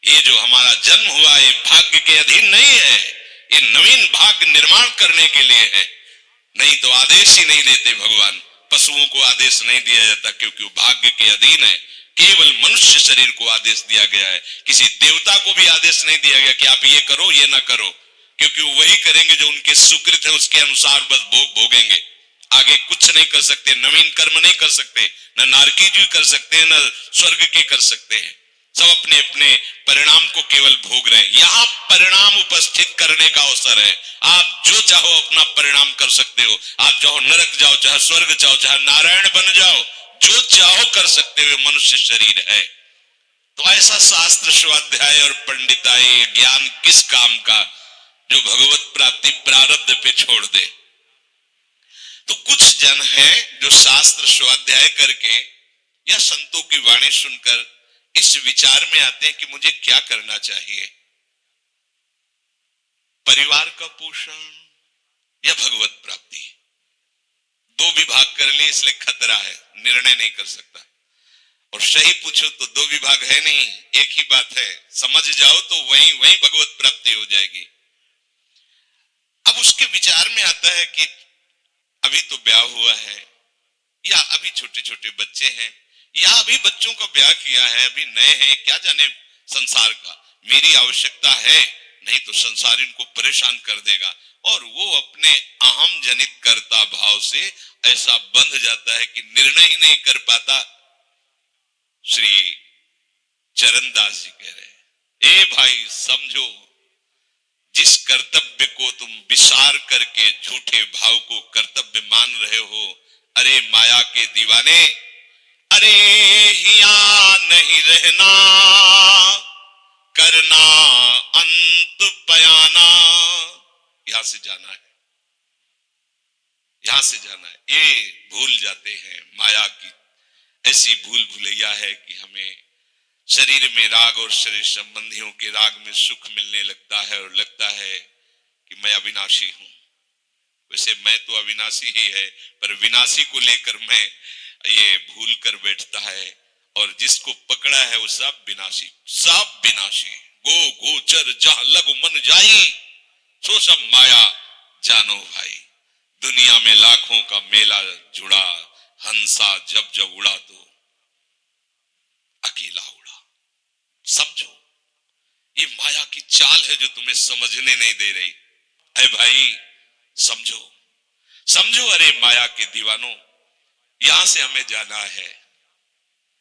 ये जो हमारा जन्म हुआ ये भाग्य के अधीन नहीं है, ये नवीन भाग्य निर्माण करने के लिए है। नहीं तो आदेश ही नहीं देते भगवान। पशुओं को आदेश नहीं दिया जाता क्योंकि वो भाग्य के अधीन है। केवल मनुष्य शरीर को आदेश दिया गया है। किसी देवता को भी आदेश नहीं दिया गया कि आप ये करो ये ना करो, क्योंकि वो वही करेंगे जो उनके सुकृत है, उसके अनुसार बस भोग भोगेंगे। आगे कुछ नहीं कर सकते, नवीन कर्म नहीं कर सकते, न नारकी जी कर सकते हैं, न स्वर्ग के कर सकते हैं। सब अपने अपने परिणाम को केवल भोग रहे हैं। यहाँ परिणाम उपस्थित करने का अवसर है। आप जो चाहो अपना परिणाम कर सकते हो। आप चाहो नरक जाओ, चाहे स्वर्ग जाओ, चाहे नारायण बन जाओ, जो चाहो कर सकते हो। मनुष्य शरीर है तो ऐसा शास्त्र स्वाध्याय और पंडिताई ज्ञान किस काम का, जो भगवत प्राप्ति प्रारब्ध पे छोड़ दे। तो कुछ जन हैं जो शास्त्र स्वाध्याय करके या संतों की वाणी सुनकर इस विचार में आते हैं कि मुझे क्या करना चाहिए, परिवार का पोषण या भगवत प्राप्ति। दो विभाग कर लिए इसलिए खतरा है, निर्णय नहीं कर सकता। और सही पूछो तो दो विभाग है नहीं, एक ही बात है। समझ जाओ तो वहीं वहीं भगवत प्राप्ति हो जाएगी। अब उसके विचार में आता है कि अभी तो ब्याह हुआ है, या अभी छोटे छोटे बच्चे हैं, या अभी बच्चों का ब्याह किया है, अभी नए हैं, क्या जाने संसार का। मेरी आवश्यकता है, नहीं तो संसार इनको परेशान कर देगा। और वो अपने अहम जनित कर्ता भाव से ऐसा बंध जाता है कि निर्णय ही नहीं कर पाता। श्री चरणदास जी कह रहे, ए भाई समझो, जिस कर्तव्य को तुम विसार करके झूठे भाव को कर्तव्य मान रहे हो, अरे माया के दीवाने, अरे हिया नहीं रहना, करना अंत पयाना। यहां से जाना है, यहां से जाना है। ये भूल जाते हैं। माया की ऐसी भूल भुलैया है कि हमें शरीर में राग और शरीर संबंधियों के राग में सुख मिलने लगता है और लगता है कि मैं अविनाशी हूं। वैसे मैं तो अविनाशी ही है, पर विनाशी को लेकर मैं ये भूल कर बैठता है। और जिसको पकड़ा है वो सब विनाशी, सब विनाशी। गो गोचर जहां लग मन जाई, सो सब माया जानो भाई। दुनिया में लाखों का मेला जुड़ा, हंसा जब जब उड़ा तो अकेला उड़ा। समझो, ये माया की चाल है जो तुम्हें समझने नहीं दे रही। अरे भाई समझो, समझो, अरे माया के दीवानों, यहां से हमें जाना है,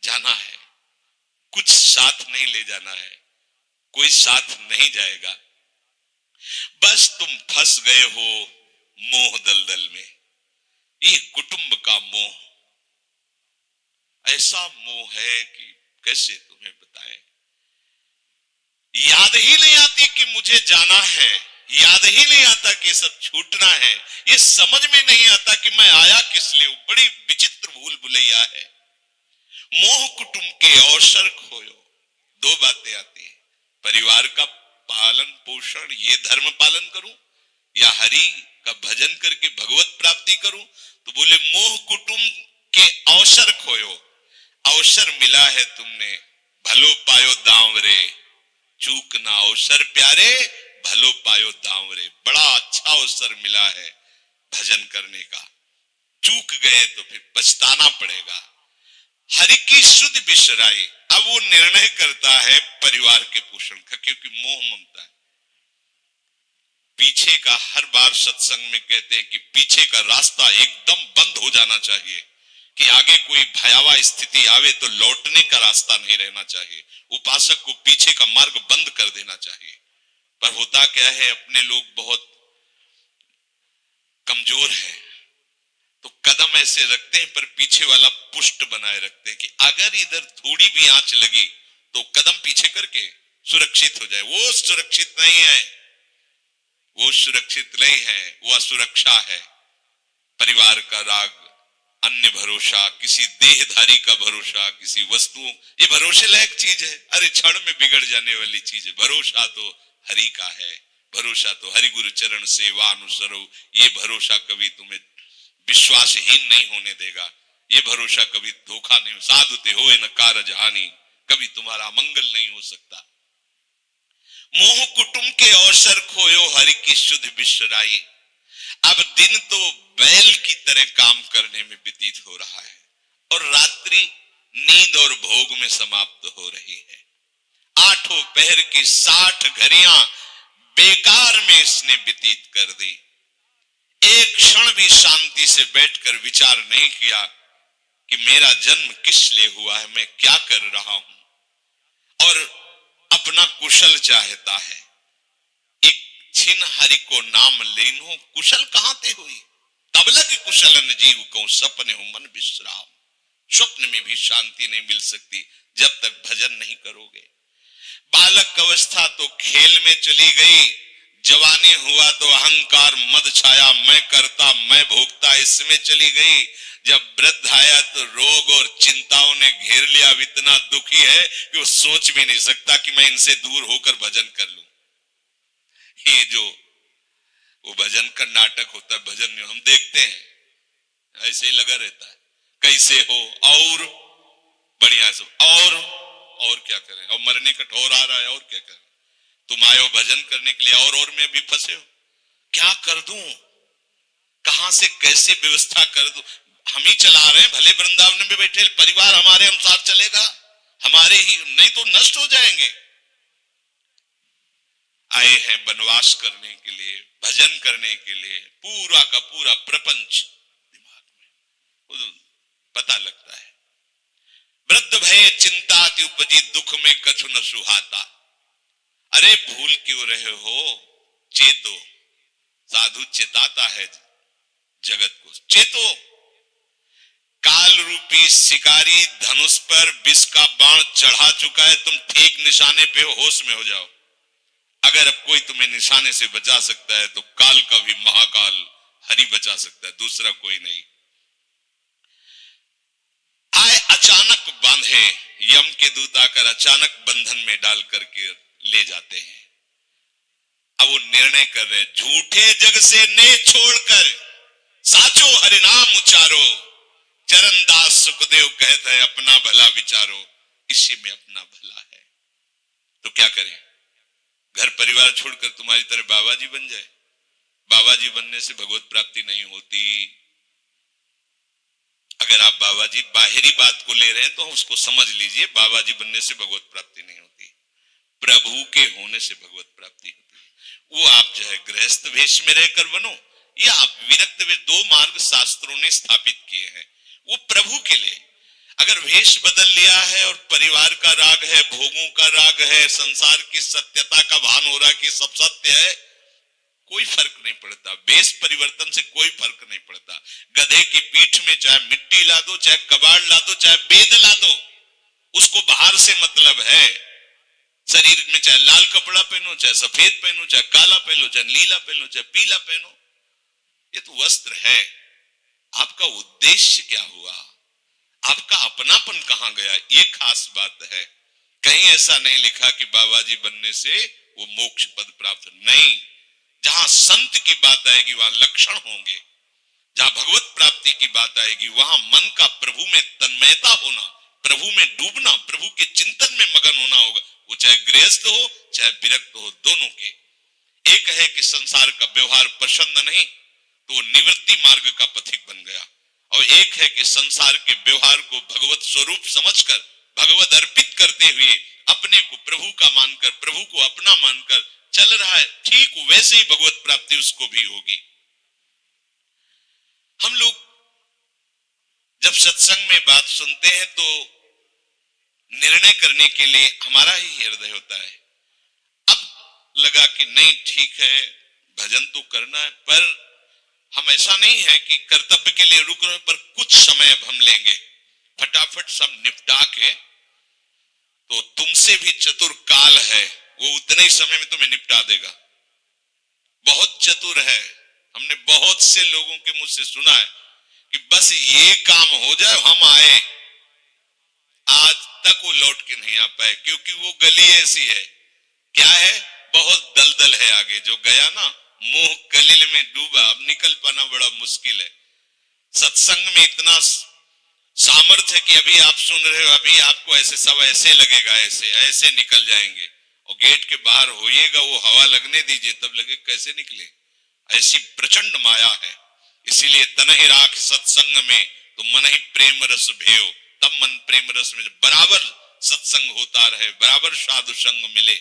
जाना है। कुछ साथ नहीं ले जाना है, कोई साथ नहीं जाएगा। बस तुम फंस गए हो मोह दलदल में। ये कुटुंब का मोह ऐसा मोह है कि कैसे तुम्हें बताएं। याद ही नहीं आती कि मुझे जाना है, याद ही नहीं आता कि सब छूटना है। ये समझ में नहीं आता कि मैं आया किस लिए। बड़ी विचित्र भूल भुलैया है। मोह कुटुंब के अवसर खोयो। दो बातें आती है, परिवार का पालन पोषण, ये धर्म पालन करूं, या हरि का भजन करके भगवत प्राप्ति करूं। तो बोले मोह कुटुंब के अवसर खोयो। अवसर मिला है तुमने, भलो पायो दांव रे, चूक ना अवसर प्यारे, भलो पायो दांव रे। बड़ा अच्छा अवसर मिला है भजन करने का, चूक गए तो फिर पछताना पड़ेगा। हरि की शुद्ध बिसराई। अब वो निर्णय करता है परिवार के पोषण का, क्योंकि मोह ममता है। पीछे का हर बार सत्संग में कहते हैं कि पीछे का रास्ता एकदम बंद हो जाना चाहिए, कि आगे कोई भयावह स्थिति आवे तो लौटने का रास्ता नहीं रहना चाहिए। उपासक को पीछे का मार्ग बंद कर देना चाहिए। पर होता क्या है, अपने लोग बहुत कमजोर हैं, तो कदम ऐसे रखते हैं पर पीछे वाला पुष्ट बनाए रखते हैं कि अगर इधर थोड़ी भी आंच लगी तो कदम पीछे करके सुरक्षित हो जाए। वो सुरक्षित नहीं है, वो सुरक्षित नहीं है, वो असुरक्षा है। परिवार का राग, अन्य भरोसा, किसी देहधारी का भरोसा, किसी वस्तुओं, ये भरोसे लायक चीज है। अरे क्षण में बिगड़ जाने वाली चीज है। भरोसा तो हरि का है, भरोसा तो हरि गुरु चरण सेवा अनुसरो। ये भरोसा कभी तुम्हें विश्वासहीन नहीं होने देगा। ये भरोसा कभी धोखा नहीं। साधु ते होए न कारज हानि, कभी तुम्हारा मंगल नहीं हो सकता। मोह कुटुंब के अवसर खोयो हरि की शुद्ध बिसराई। अब दिन तो बैल की तरह काम करने में व्यतीत हो रहा है और रात्रि नींद और भोग में समाप्त हो रही है। आठों पहर की 60 घड़ियां बेकार में इसने व्यतीत कर दी। एक क्षण भी शांति से बैठकर विचार नहीं किया कि मेरा जन्म किस लिए हुआ है, मैं क्या कर रहा हूं, और अपना कुशल चाहता है। एक छिन हरि को नाम लेनो कुशल कहां ते हुई, तब लग कुशलन जीव को सपने हो मन विश्राम। स्वप्न में भी शांति नहीं मिल सकती जब तक भजन नहीं करोगे। बालक अवस्था तो खेल में चली गई, जवानी हुआ तो अहंकार मद छाया, मैं करता मैं भोगता इसमें चली गई। जब वृद्ध आया तो रोग और चिंताओं ने घेर लिया। अब इतना दुखी है कि वो सोच भी नहीं सकता कि मैं इनसे दूर होकर भजन कर लूं। ये जो वो भजन का नाटक होता है, भजन में हम देखते हैं ऐसे ही लगा रहता है, कैसे हो और बढ़िया से और क्या करें, और मरने का ठौर आ रहा है और क्या करें, तुम आए हो भजन करने के लिए और में भी फंसे हो, क्या कर दूं, कहां से कैसे व्यवस्था कर दूं। हम ही चला रहे हैं, भले वृंदावन में बैठे परिवार हमारे अनुसार चलेगा, हमारे ही, नहीं तो नष्ट हो जाएंगे। आए हैं वनवास करने के लिए, भजन करने के लिए, पूरा का पूरा प्रपंच दिमाग में पता लगता है। वृद्ध भय चिंता उपजी दुख में कछु न सुहाता। अरे भूल क्यों रहे हो, चेतो। साधु चेताता है जगत को, चेतो। काल रूपी शिकारी धनुष पर विष का बाण चढ़ा चुका है, तुम ठीक निशाने पे हो, होश में हो जाओ। अगर अब कोई तुम्हें निशाने से बचा सकता है तो काल का भी महाकाल हरि बचा सकता है, दूसरा कोई नहीं। आए अचानक बांधे, यम के दूत आकर अचानक बंधन में डाल करके ले जाते हैं। अब वो निर्णय कर रहे, झूठे जग से ने छोड़कर साचो हरिनाम उचारो। चरणदास सुखदेव कहते हैं अपना भला विचारो, इसी में अपना भला है। तो क्या करें, घर परिवार छोड़कर तुम्हारी तरह बाबा जी बन जाए। बाबा जी बनने से भगवत प्राप्ति नहीं होती। अगर आप बाबा जी बाहरी बात को ले रहे हैं तो उसको समझ लीजिए, बाबा जी बनने से भगवत प्राप्ति नहीं होती, प्रभु के होने से भगवत प्राप्ति होती है। वो आप चाहे गृहस्थ वेश में रहकर बनो या आप विरक्त वेश, 2 मार्ग शास्त्रों ने स्थापित किए हैं, वो प्रभु के लिए। अगर वेश बदल लिया है और परिवार का राग है, भोगों का राग है, संसार की सत्यता का भान हो रहा है कि सब सत्य है, कोई फर्क नहीं पड़ता। वेश परिवर्तन से कोई फर्क नहीं पड़ता। गधे की पीठ में चाहे मिट्टी ला दो, चाहे कबाड़ ला दो, चाहे बेद ला दो, उसको बाहर से मतलब है। शरीर में चाहे लाल कपड़ा पहनो, चाहे सफेद पहनो, चाहे काला पहनो, चाहे नीला पहनो, चाहे पीला पहनो, ये तो वस्त्र है। आपका उद्देश्य क्या हुआ, आपका अपनापन कहां गया, ये खास बात है। कहीं ऐसा नहीं लिखा कि बाबा जी बनने से वो मोक्ष पद प्राप्त, नहीं। जहां संत की बात आएगी वहां लक्षण होंगे, जहां भगवत प्राप्ति की बात आएगी वहां मन का प्रभु में तन्मयता होना, प्रभु में डूबना, प्रभु के चिंतन में मगन होना होगा। वो चाहे गृहस्थ हो चाहे विरक्त हो, दोनों के। एक है कि संसार का व्यवहार पसंद नहीं तो निवृत्ति मार्ग का पथिक बन गया, और एक है कि संसार के व्यवहार को भगवत स्वरूप समझकर, भगवत अर्पित करते हुए अपने को प्रभु का मानकर, प्रभु को अपना मानकर चल रहा है, ठीक वैसे ही भगवत प्राप्ति उसको भी होगी। हम लोग जब सत्संग में बात सुनते हैं तो निर्णय करने के लिए हमारा ही हृदय होता है। अब लगा कि नहीं ठीक है, भजन तो करना है, पर हम ऐसा नहीं है कि कर्तव्य के लिए रुक रहे, पर कुछ समय अब हम लेंगे, फटाफट सब निपटा के। तो तुमसे भी चतुर काल है, वो उतने ही समय में तुम्हें निपटा देगा। बहुत चतुर है। हमने बहुत से लोगों के मुझ से सुना है कि बस ये काम हो जाए हम आए, आज तक वो लौट के नहीं आ पाए, क्योंकि वो गली ऐसी है, क्या है, बहुत दलदल है आगे। जो गया ना मोह कलिल में डूबा, अब निकल पाना बड़ा मुश्किल है। सत्संग में इतना सामर्थ्य है कि अभी आप सुन रहे हो, अभी आपको ऐसे सब ऐसे लगेगा, ऐसे ऐसे निकल जाएंगे, और गेट के बाहर होइएगा, वो हवा लगने दीजिए, तब लगे कैसे निकले। ऐसी प्रचंड माया है। इसीलिए तनहि राख सत्संग में तो मन ही प्रेम रस भेयो, तब मन प्रेम रस में बराबर सत्संग होता रहे, बराबर साधु संग मिले।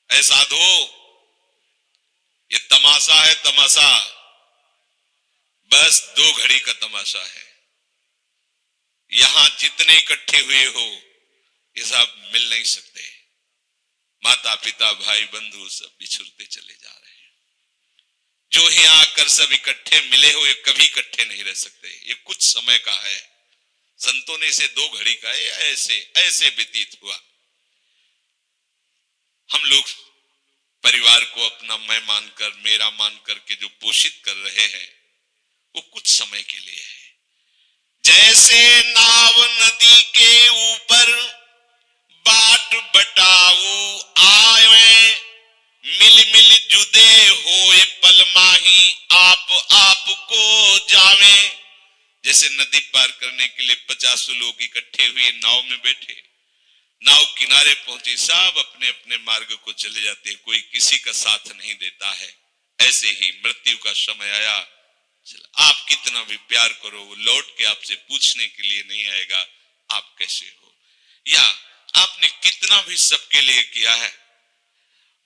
ऐ साधु, ये तमाशा है, तमाशा बस 2 घड़ी का तमाशा है। यहां जितने इकट्ठे हुए हो ये सब मिल नहीं सकते। माता पिता भाई बंधु सब बिछुड़ते चले जा रहे हैं। जो ही आकर सब इकट्ठे मिले हो, ये कभी इकट्ठे नहीं रह सकते। ये कुछ समय का है। संतों ने इसे 2 घड़ी का ऐसे ऐसे व्यतीत हुआ। हम लोग परिवार को अपना मैं मानकर, मेरा मानकर के जो पोषित कर रहे हैं, वो कुछ समय के लिए है। जैसे नाव नदी के ऊपर बाट बटाऊ आवे, मिल मिल जुदे होए पल माही आप को जावे। जैसे नदी पार करने के लिए 50 लोग इकट्ठे हुए नाव में बैठे, नाव किनारे पहुंची, सब अपने अपने मार्ग को चले जाते हैं, कोई किसी का साथ नहीं देता है। ऐसे ही मृत्यु का समय आया, आप कितना भी प्यार करो, वो लौट के आपसे पूछने के लिए नहीं आएगा आप कैसे हो, या आपने कितना भी सबके लिए किया है,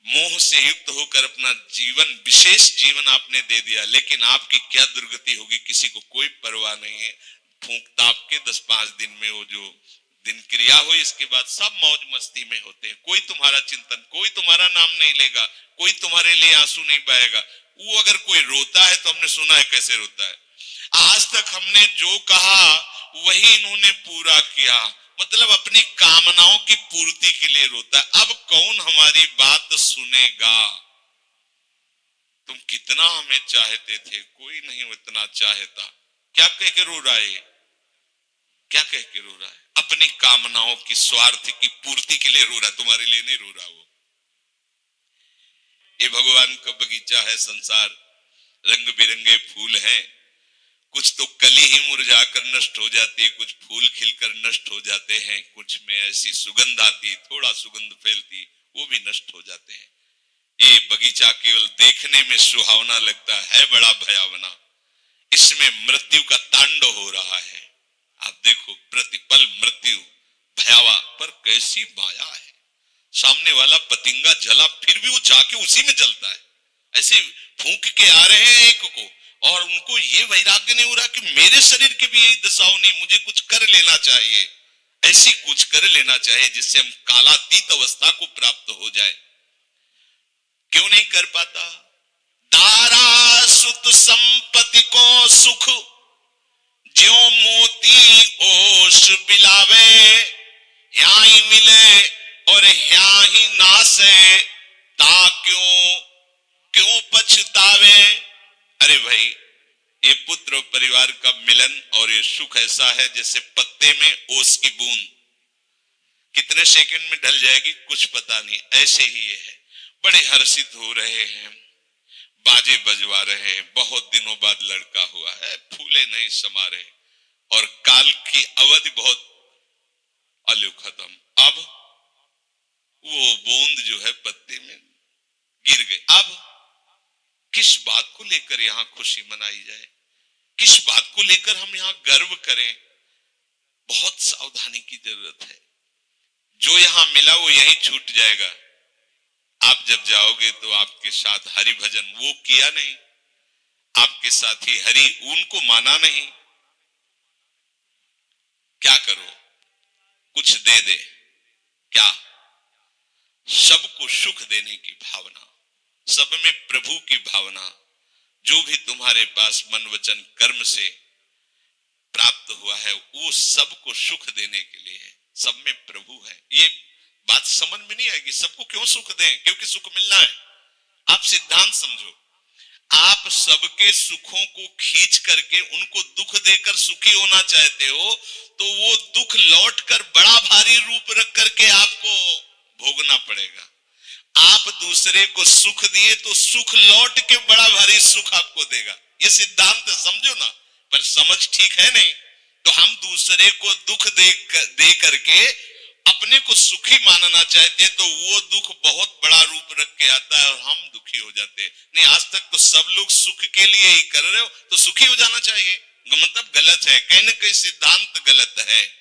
मोह से युक्त होकर अपना जीवन, विशेष जीवन आपने दे दिया, लेकिन आपकी क्या दुर्गति होगी किसी को कोई परवाह नहीं है। फूंक ताप के 10-5 दिन में वो जो दिन क्रिया हुई, इसके बाद सब मौज मस्ती में होते हैं। कोई तुम्हारा चिंतन, कोई तुम्हारा नाम नहीं लेगा, कोई तुम्हारे लिए आंसू नहीं बहाएगा। वो अगर कोई रोता है तो हमने सुना है कैसे रोता है। आज तक हमने जो कहा वही इन्होंने पूरा किया, मतलब अपनी कामनाओं की पूर्ति के लिए रोता है। अब कौन हमारी बात सुनेगा। तुम कितना हमें चाहते थे, कोई नहीं उतना चाहता। क्या कह के रो रहा है, क्या कह के रो रहा है? अपनी कामनाओं की, स्वार्थ की पूर्ति के लिए रो रहा, तुम्हारे लिए नहीं रो रहा। वो ये भगवान का बगीचा है संसार, रंग बिरंगे फूल हैं। कुछ तो कली ही मुरझाकर नष्ट हो जाती है, कुछ फूल खिलकर नष्ट हो जाते हैं, कुछ में ऐसी सुगंध आती, थोड़ा सुगंध फैलती, वो भी नष्ट हो जाते हैं। ये बगीचा केवल देखने में सुहावना लगता है बड़ा भयावना। इसमें मृत्यु का तांडव हो रहा है। आप देखो, प्रतिपल मृत्यु भयावा, पर कैसी माया है। सामने वाला पतिंगा जला, फिर भी वो जाके उसी में जलता है। ऐसे फूंक के आ रहे हैं एक को, और उनको ये वैराग्य नहीं हो रहा कि मेरे शरीर की भी यही दशा होनी, मुझे कुछ कर लेना चाहिए। ऐसी कुछ कर लेना चाहिए जिससे हम कालातीत अवस्था को प्राप्त हो जाए। क्यों नहीं कर पाता? दारा सुत संपत्ति को सुख, ज्यों मोती ओस बिलावे, यहाँ ही मिले और यहाँ ही नासे, ता क्यों पछतावे। अरे भाई, ये पुत्र और परिवार का मिलन और ये सुख ऐसा है जैसे पत्ते में ओस की बूंद, कितने सेकंड में ढल जाएगी कुछ पता नहीं। ऐसे ही ये है। बड़े हर्षित हो रहे हैं, बाजे बजवा रहे हैं, बहुत दिनों बाद लड़का हुआ है, फूले नहीं समा रहे, और काल की अवधि बहुत अलग खत्म। अब वो बूंद जो है पत्ते में गिर गई। अब किस बात को लेकर यहां खुशी मनाई जाए, किस बात को लेकर हम यहां गर्व करें? बहुत सावधानी की जरूरत है। जो यहां मिला वो यहीं छूट जाएगा। आप जब जाओगे तो आपके साथ हरि भजन वो किया नहीं, आपके साथ ही हरि उनको माना नहीं। क्या करो? कुछ दे दे, क्या? सबको सुख देने की भावना, सब में प्रभु की भावना, जो भी तुम्हारे पास मन वचन कर्म से प्राप्त हुआ है वो सबको सुख देने के लिए है। सब में प्रभु है। ये बात समझ में नहीं आएगी। सबको क्यों सुख दें? क्योंकि सुख मिलना है। आप सिद्धांत समझो। आप सबके सुखों को खींच करके उनको दुख देकर सुखी होना चाहते हो, तो वो दुख लौटकर बड़ा भारी रूप रख करके आपको भोगना पड़ेगा। आप दूसरे को सुख दिए तो सुख लौट के बड़ा भारी सुख आपको देगा। ये सिद्धांत समझो ना, पर समझ ठीक है नहीं। तो हम दूसरे को दुख दे करके अपने को सुखी मानना चाहते हैं तो वो दुख बहुत बड़ा रूप रख के आता है और हम दुखी हो जाते हैं। नहीं, आज तक तो सब लोग सुख के लिए ही कर रहे हो, तो सुखी हो जाना चाहिए। मतलब गलत है, कहीं ना कहीं सिद्धांत गलत है।